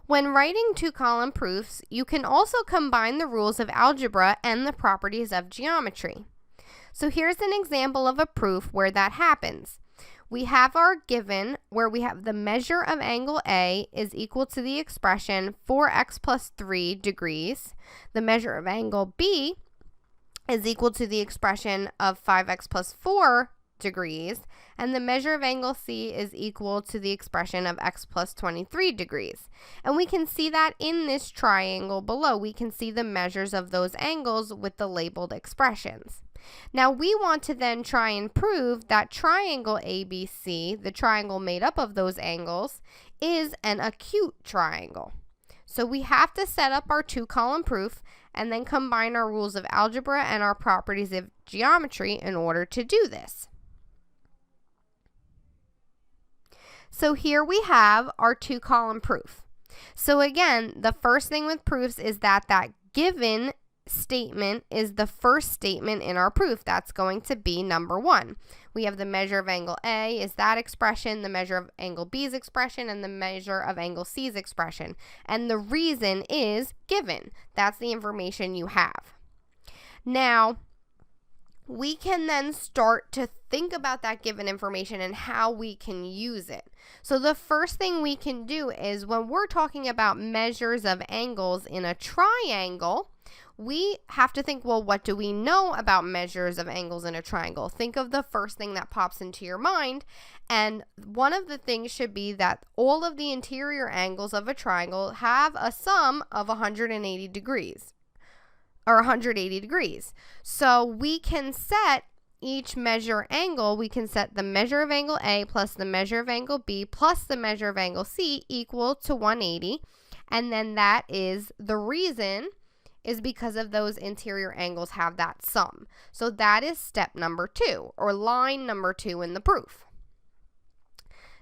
When writing two-column proofs, you can also combine the rules of algebra and the properties of geometry. So here's an example of a proof where that happens. We have our given where we have the measure of angle A is equal to the expression 4x plus 3 degrees. The measure of angle B is equal to the expression of 5x plus 4 degrees, and the measure of angle C is equal to the expression of x plus 23 degrees. And we can see that in this triangle below. We can see the measures of those angles with the labeled expressions. Now we want to then try and prove that triangle ABC, the triangle made up of those angles, is an acute triangle. So we have to set up our two-column proof and then combine our rules of algebra and our properties of geometry in order to do this. So here we have our two-column proof. So again, the first thing with proofs is that given statement is the first statement in our proof. That's going to be number 1. We have the measure of angle A is that expression, the measure of angle B's expression, and the measure of angle C's expression. And the reason is given. That's the information you have. Now, we can then start to think about that given information and how we can use it. So the first thing we can do is when we're talking about measures of angles in a triangle, we have to think, well, what do we know about measures of angles in a triangle? Think of the first thing that pops into your mind, and one of the things should be that all of the interior angles of a triangle have a sum of 180 degrees, or 180 degrees. So we can set each measure angle, we can set the measure of angle A plus the measure of angle B plus the measure of angle C equal to 180, and then that is the reason is because of those interior angles have that sum. So that is step number 2, or line number 2 in the proof.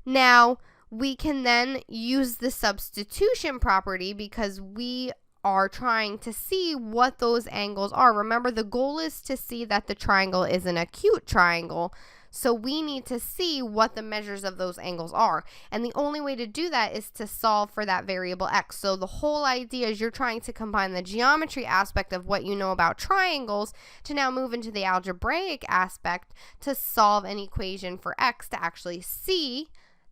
Now, we can then use the substitution property because we are trying to see what those angles are. Remember, the goal is to see that the triangle is an acute triangle. So we need to see what the measures of those angles are. And the only way to do that is to solve for that variable x. So the whole idea is you're trying to combine the geometry aspect of what you know about triangles to now move into the algebraic aspect to solve an equation for x to actually see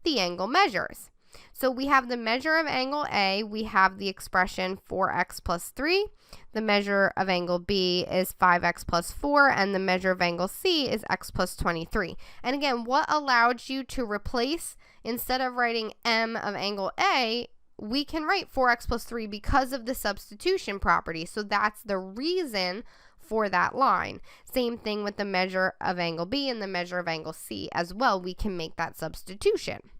the angle measures. So we have the measure of angle A, we have the expression 4x plus 3. The measure of angle B is 5x plus 4, and the measure of angle C is x plus 23. And again, what allowed you to replace, instead of writing m of angle A, we can write 4x plus 3 because of the substitution property. So that's the reason for that line. Same thing with the measure of angle B and the measure of angle C as well. We can make that substitution.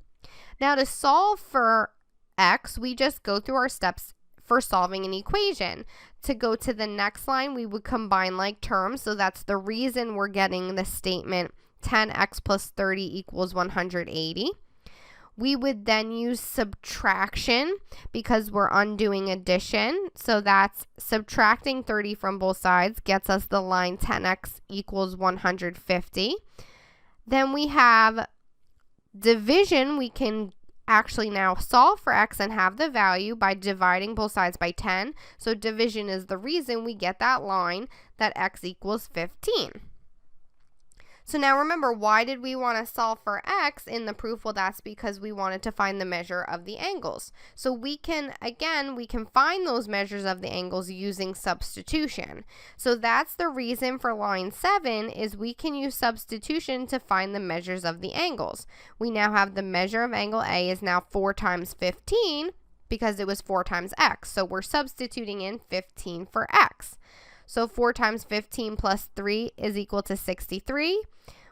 Now to solve for x, we just go through our steps for solving an equation. To go to the next line, we would combine like terms. So that's the reason we're getting the statement 10x plus 30 equals 180. We would then use subtraction because we're undoing addition. So that's subtracting 30 from both sides gets us the line 10x equals 150. Then we have division. We can actually now solve for x and have the value by dividing both sides by 10. So division is the reason we get that line that x equals 15. So now remember, why did we want to solve for x in the proof? Well, that's because we wanted to find the measure of the angles. So we can, again, we can find those measures of the angles using substitution. So that's the reason for line 7 is we can use substitution to find the measures of the angles. We now have the measure of angle A is now 4 times 15 because it was 4 times x. So we're substituting in 15 for x. So 4 times 15 plus 3 is equal to 63.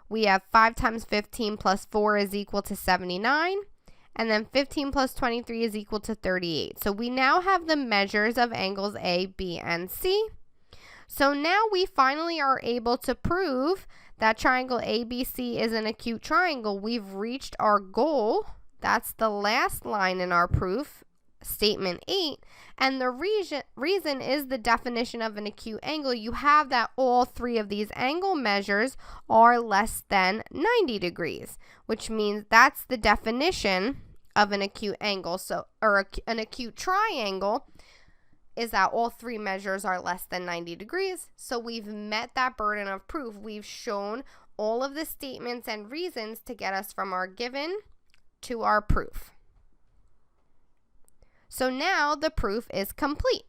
We have 5 times 15 plus 4 is equal to 79. And then 15 plus 23 is equal to 38. So we now have the measures of angles A, B, and C. So now we finally are able to prove that triangle ABC is an acute triangle. We've reached our goal. That's the last line in our proof. Statement 8, and the reason is the definition of an acute angle. You have that all 3 of these angle measures are less than 90 degrees, which means that's the definition of an acute angle, an acute triangle, is that all three measures are less than 90 degrees. So we've met that burden of proof. We've shown all of the statements and reasons to get us from our given to our proof. So now the proof is complete.